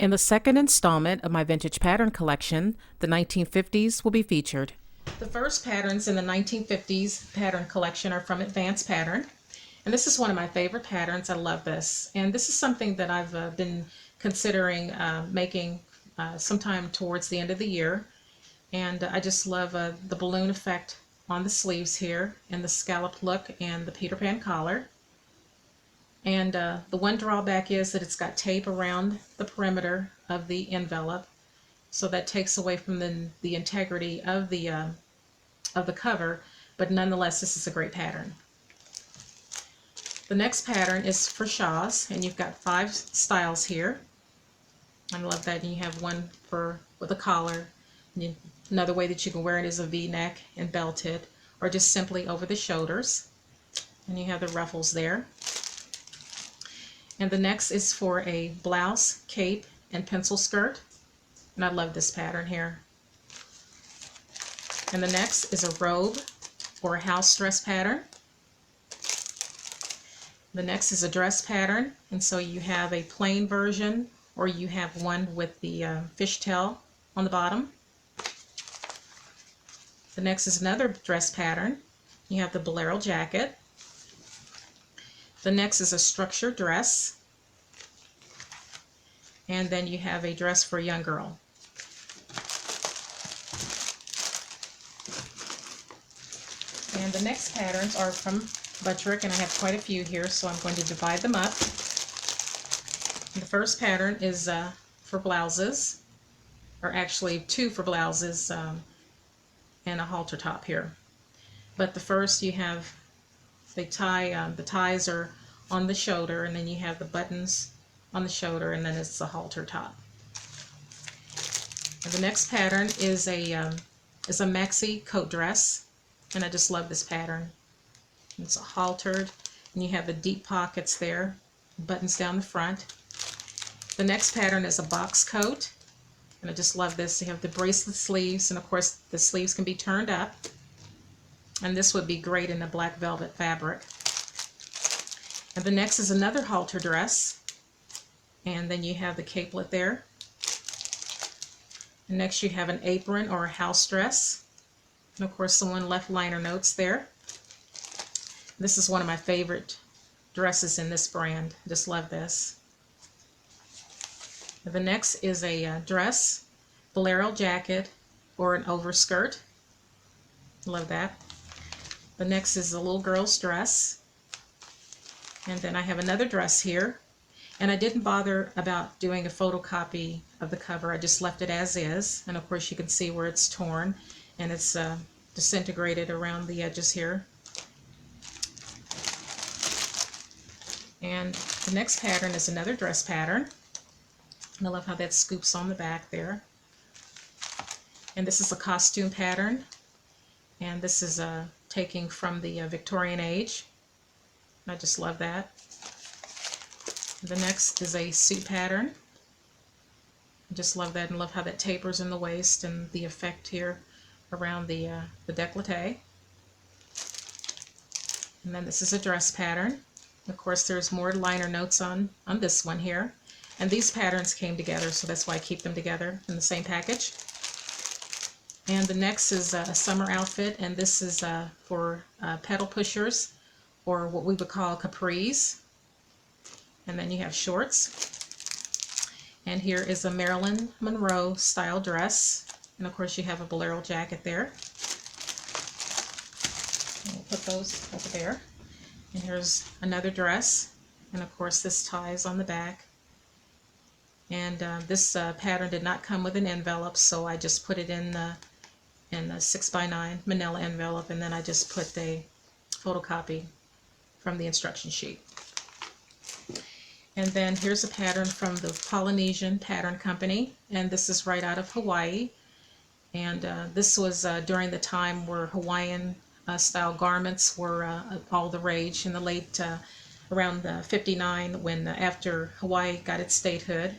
In the second installment of my vintage pattern collection, the 1950s will be featured. The first patterns in the 1950s pattern collection are from Advanced Pattern. And this is one of my favorite patterns. I love this. And this is something that I've been considering making sometime towards the end of the year. And I just love the balloon effect on the sleeves here, and the scalloped look, and the Peter Pan collar. And the one drawback is that it's got tape around the perimeter of the envelope, so that takes away from the integrity of the cover. But nonetheless, this is a great pattern. The next pattern is for shawls, and you've got 5 styles here. I love that. And you have one with a collar. Another way that you can wear it is a V-neck and belted, or just simply over the shoulders. And you have the ruffles there. And the next is for a blouse, cape, and pencil skirt. And I love this pattern here. And the next is a robe or a house dress pattern. The next is a dress pattern. And so you have a plain version, or you have one with the fishtail on the bottom. The next is another dress pattern. You have the bolero jacket. The next is a structured dress. And then you have a dress for a young girl. And the next patterns are from Buttrick, and I have quite a few here, so I'm going to divide them up. The first pattern is for blouses, or actually 2 for blouses and a halter top here. But the first, you have the ties are on the shoulder, and then you have the buttons on the shoulder, and then it's the halter top. And the next pattern is a maxi coat dress, and I just love this pattern. It's haltered, and you have the deep pockets there, buttons down the front. The next pattern is a box coat, and I just love this. You have the bracelet sleeves, and of course the sleeves can be turned up, and this would be great in a black velvet fabric. And the next is another halter dress, and then you have the capelet there. And next you have an apron or a house dress, and of course someone left liner notes there. This is one of my favorite dresses in this brand. I just love this. The next is a dress, bolero jacket, or an overskirt. Love that. The next is a little girl's dress. And then I have another dress here. And I didn't bother about doing a photocopy of the cover. I just left it as is. And of course you can see where it's torn, and it's disintegrated around the edges here. And the next pattern is another dress pattern. And I love how that scoops on the back there. And this is a costume pattern. And this is taking from the Victorian age. I just love that. The next is a suit pattern. I just love that, and love how that tapers in the waist, and the effect here around the décolleté. And then this is a dress pattern. Of course, there's more liner notes on this one here. And these patterns came together, so that's why I keep them together in the same package. And the next is a summer outfit, and this is for pedal pushers, or what we would call capris. And then you have shorts. And here is a Marilyn Monroe style dress. And of course you have a bolero jacket there. And we'll put those over there. And here's another dress, and of course this ties on the back. And this pattern did not come with an envelope, so I just put it in the 6x9 manila envelope, and then I just put a photocopy from the instruction sheet. And then here's a pattern from the Polynesian Pattern Company, and this is right out of Hawaii. And this was during the time where Hawaiian style garments were all the rage in the late around 59, when after Hawaii got its statehood,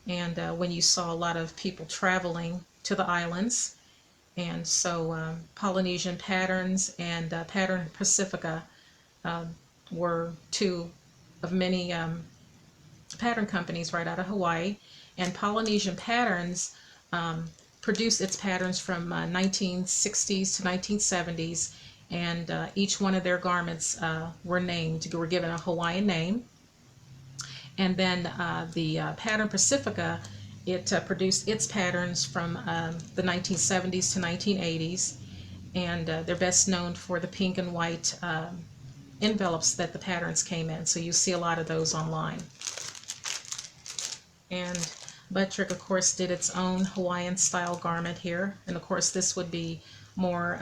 and when you saw a lot of people traveling to the islands. And so Polynesian patterns and Pattern Pacifica were 2 of many pattern companies right out of Hawaii, and Polynesian Patterns produced its patterns from 1960s to 1970s, and each one of their garments were given a Hawaiian name. And then the Pattern Pacifica, it produced its patterns from the 1970s to 1980s, and they're best known for the pink and white envelopes that the patterns came in. So you see a lot of those online. And Buttrick, of course, did its own Hawaiian style garment here, and of course this would be more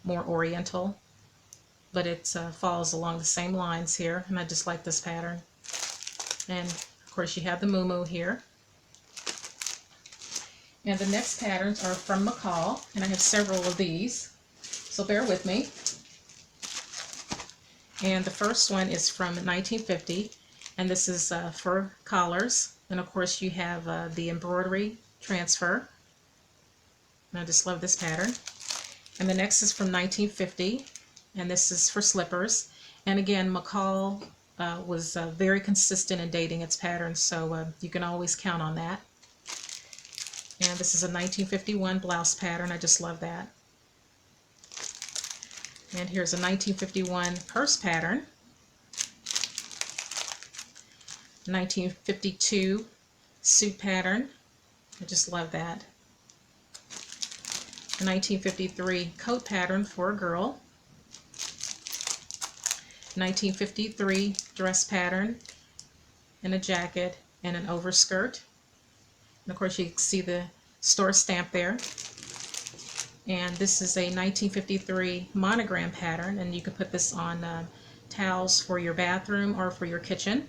oriental, but it follows along the same lines here, and I just like this pattern. And of course you have the muumuu here. And the next patterns are from McCall, and I have several of these, so bear with me. And the first one is from 1950, and this is for collars. And of course you have the embroidery transfer. And I just love this pattern. And the next is from 1950, and this is for slippers. And again, McCall was very consistent in dating its patterns, so you can always count on that. And this is a 1951 blouse pattern. I just love that. And here's a 1951 purse pattern. 1952 suit pattern. I just love that. A 1953 coat pattern for a girl. 1953 dress pattern and a jacket and an overskirt. And of course you can see the store stamp there. And this is a 1953 monogram pattern, and you can put this on towels for your bathroom or for your kitchen.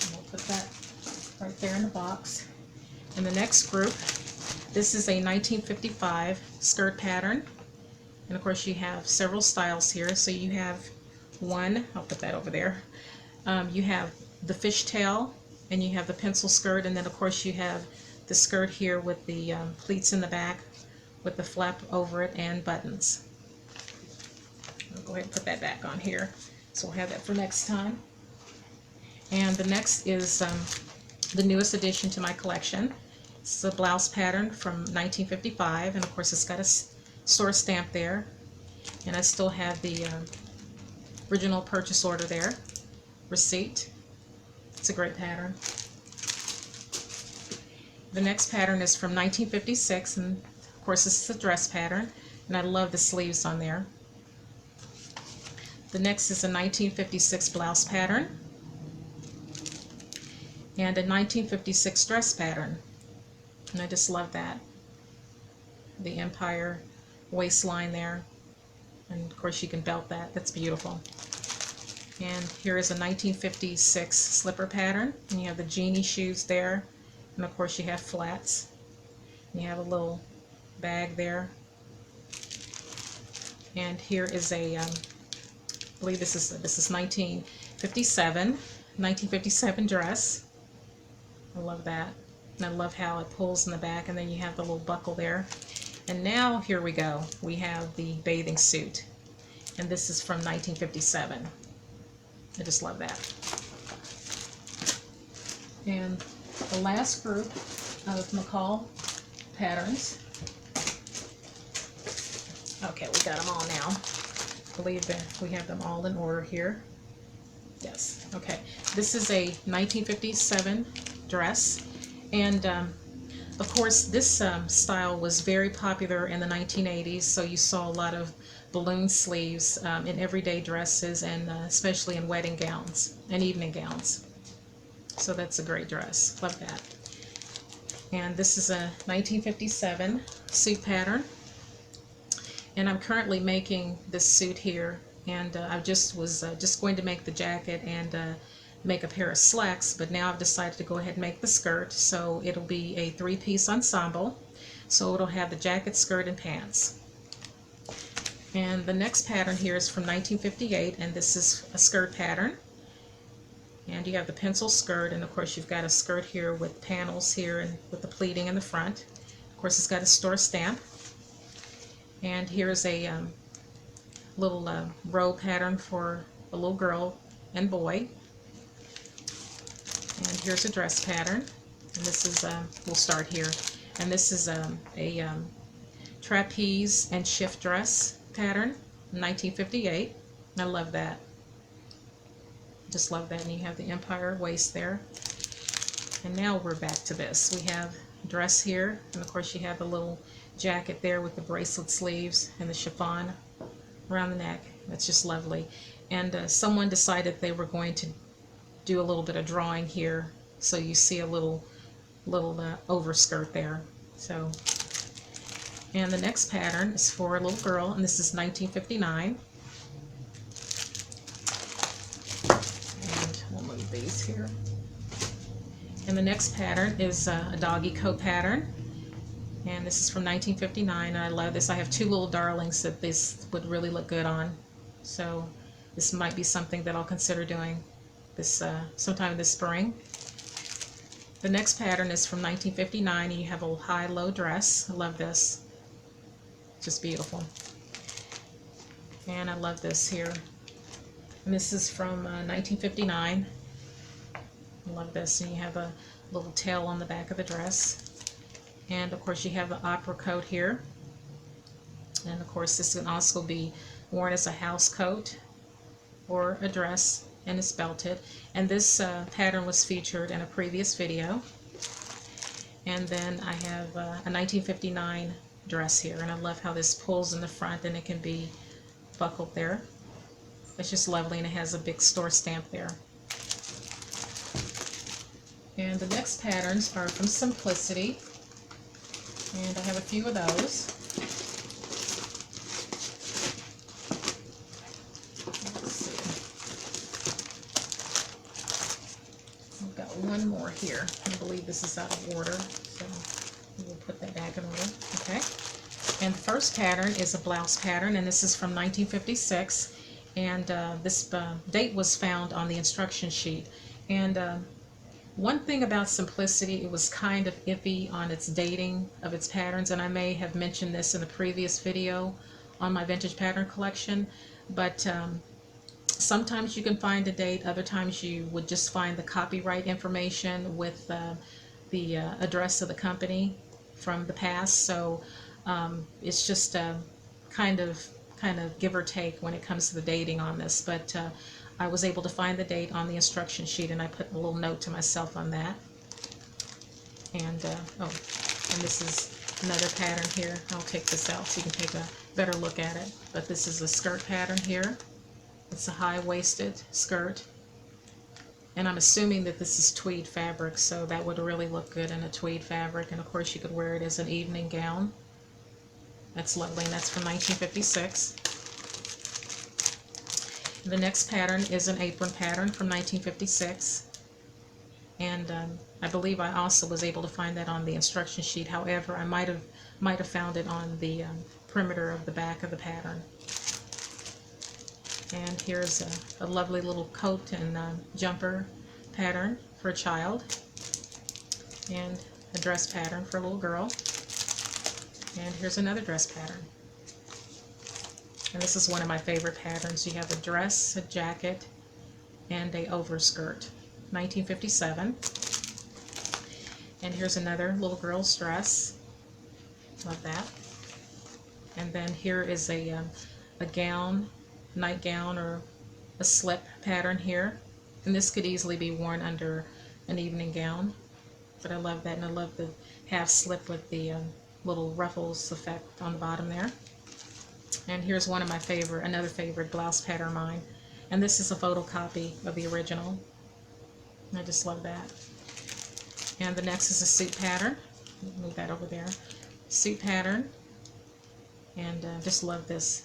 And we'll put that right there in the box. And the next group, this is a 1955 skirt pattern. And of course you have several styles here. So you have one, I'll put that over there. You have the fishtail, and you have the pencil skirt, and then of course you have the skirt here with the pleats in the back with the flap over it and buttons. I'll go ahead and put that back on here, so we'll have that for next time. And the next is the newest addition to my collection. It's a blouse pattern from 1955, and of course it's got a store stamp there, and I still have the original purchase order there, receipt. It's a great pattern. The next pattern is from 1956, and of course this is a dress pattern, and I love the sleeves on there. The next is a 1956 blouse pattern and a 1956 dress pattern, and I just love that. The empire waistline there, and of course you can belt that. That's beautiful. And here is a 1956 slipper pattern, and you have the genie shoes there, and of course you have flats, and you have a little bag there. And here is a I believe this is 1957 dress. I love that, and I love how it pulls in the back, and then you have the little buckle there. And now here we go, we have the bathing suit, and this is from 1957. I just love that. And the last group of McCall patterns. Okay, we got them all now. I believe that we have them all in order here. Yes, okay. This is a 1957 dress, and of course this style was very popular in the 1980s, so you saw a lot of balloon sleeves in everyday dresses, and especially in wedding gowns and evening gowns. So that's a great dress. Love that. And this is a 1957 suit pattern, and I'm currently making this suit here, and I was going to make the jacket and make a pair of slacks, but now I've decided to go ahead and make the skirt, so it'll be a three-piece ensemble. So it'll have the jacket, skirt, and pants. And the next pattern here is from 1958, and this is a skirt pattern. And you have the pencil skirt, and of course you've got a skirt here with panels here and with the pleating in the front. Of course it's got a store stamp. And here's a little row pattern for a little girl and boy. And here's a dress pattern. And this is, we'll start here. And this is a trapeze and shift dress pattern, 1958. I love that. Just love that. And you have the empire waist there. And now we're back to this. We have a dress here, and of course you have the little jacket there with the bracelet sleeves and the chiffon around the neck. That's just lovely. And someone decided they were going to do a little bit of drawing here, so you see a little overskirt there. So, and the next pattern is for a little girl, and this is 1959. And we'll move these here. And the next pattern is a doggy coat pattern, and this is from 1959, and I love this. I have two little darlings that this would really look good on, so this might be something that I'll consider doing this sometime this spring. The next pattern is from 1959, and you have a high-low dress. I love this. Just beautiful. And I love this here. And this is from 1959. I love this. And you have a little tail on the back of the dress. And of course you have the opera coat here. And of course this can also be worn as a house coat or a dress, and it's belted. And this pattern was featured in a previous video. And then I have a 1959 dress here, and I love how this pulls in the front and it can be buckled there. It's just lovely, and it has a big store stamp there. And the next patterns are from Simplicity, and I have a few of those. I've got one more here. I believe this is out of order, so we'll put that back in order. Okay. And the first pattern is a blouse pattern, and this is from 1956. And this date was found on the instruction sheet. And one thing about Simplicity, it was kind of iffy on its dating of its patterns, and I may have mentioned this in a previous video on my vintage pattern collection, but sometimes you can find a date, other times you would just find the copyright information with the address of the company from the past. So it's just kind of give or take when it comes to the dating on this, but I was able to find the date on the instruction sheet, and I put a little note to myself on that. And and this is another pattern here. I'll take this out so you can take a better look at it. But this is a skirt pattern here. It's a high-waisted skirt, and I'm assuming that this is tweed fabric, so that would really look good in a tweed fabric. And of course you could wear it as an evening gown. That's lovely, and that's from 1956. The next pattern is an apron pattern from 1956, and I believe I also was able to find that on the instruction sheet. However, I might have found it on the perimeter of the back of the pattern. And here's a lovely little coat and jumper pattern for a child, and a dress pattern for a little girl. And here's another dress pattern. And this is one of my favorite patterns. You have a dress, a jacket, and a overskirt. 1957. And here's another little girl's dress. Love that. And then here is a gown, nightgown, or a slip pattern here. And this could easily be worn under an evening gown. But I love that, and I love the half slip with the little ruffles effect on the bottom there. And here's one of my another favorite blouse pattern of mine. And this is a photocopy of the original. I just love that. And the next is a suit pattern. Move that over there. Suit pattern. And just love this.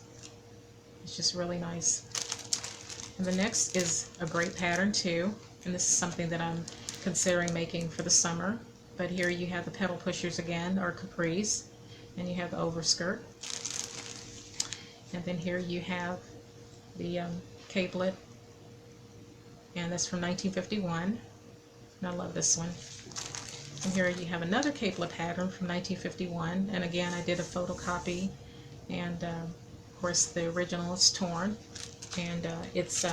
It's just really nice. And the next is a great pattern too. And this is something that I'm considering making for the summer. But here you have the pedal pushers again, or capris. And you have the overskirt. And then here you have the capelet, and that's from 1951, and I love this one. And here you have another capelet pattern from 1951, and again I did a photocopy, and of course the original is torn, and it's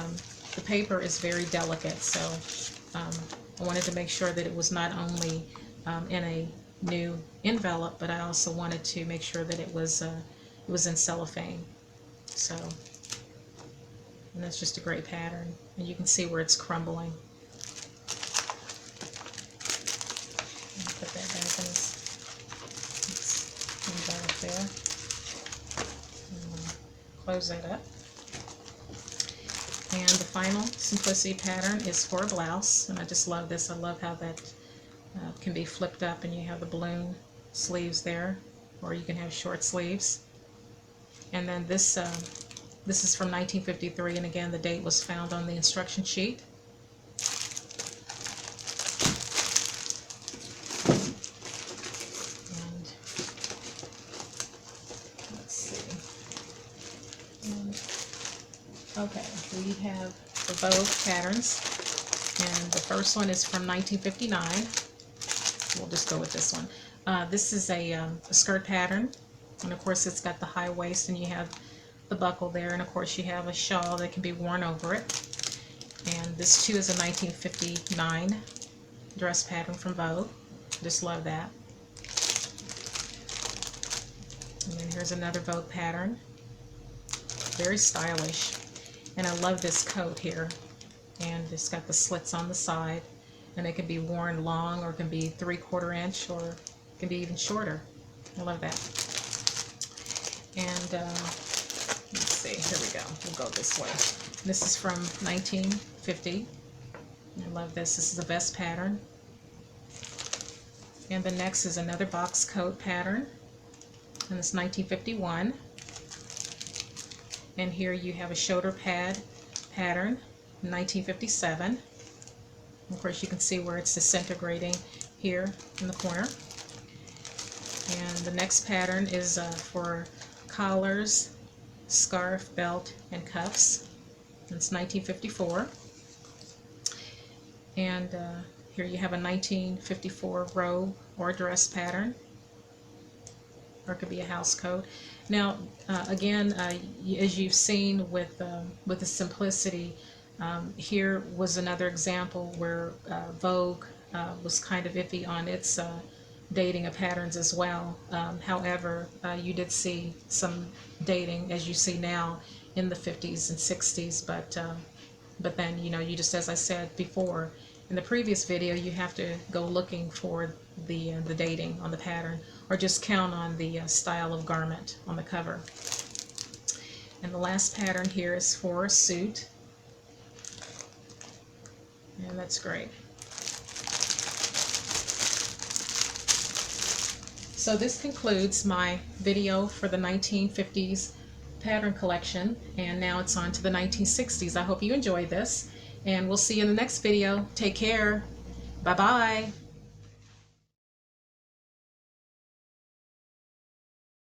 the paper is very delicate, so I wanted to make sure that it was not only in a new envelope, but I also wanted to make sure that it was in cellophane. So, and that's just a great pattern, and you can see where it's crumbling. Put that back in its envelope there. Close that up. And the final Simplicity pattern is for a blouse, and I just love this. I love how that can be flipped up, and you have the balloon sleeves there, or you can have short sleeves. And then this is from 1953, and again the date was found on the instruction sheet. And let's see. Okay, we have the Vogue patterns, and the first one is from 1959. We'll just go with this one. This is a skirt pattern, and of course it's got the high waist, and you have the buckle there, and of course you have a shawl that can be worn over it. And this too is a 1959 dress pattern from Vogue. Just love that. And then here's another Vogue pattern. Very stylish. And I love this coat here. And it's got the slits on the side. And it can be worn long, or it can be 3/4 inch, or it can be even shorter. I love that. And let's see, here we go. We'll go this way. This is from 1950. I love this. This is a vest pattern. And the next is another box coat pattern. And it's 1951. And here you have a shoulder pad pattern, 1957. Of course you can see where it's disintegrating here in the corner. And the next pattern is for collars, scarf, belt, and cuffs. It's 1954. And here you have a 1954 robe or dress pattern, or it could be a house coat. Now, again, as you've seen with the Simplicity, here was another example where Vogue was kind of iffy on its dating of patterns as well. However, you did see some dating, as you see now, in the 50s and 60s, but then, you know, you just, as I said before in the previous video, you have to go looking for the dating on the pattern, or just count on the style of garment on the cover. And the last pattern here is for a suit, and that's great. So this concludes my video for the 1950s pattern collection, and now it's on to the 1960s. I hope you enjoyed this, and we'll see you in the next video. Take care. Bye-bye.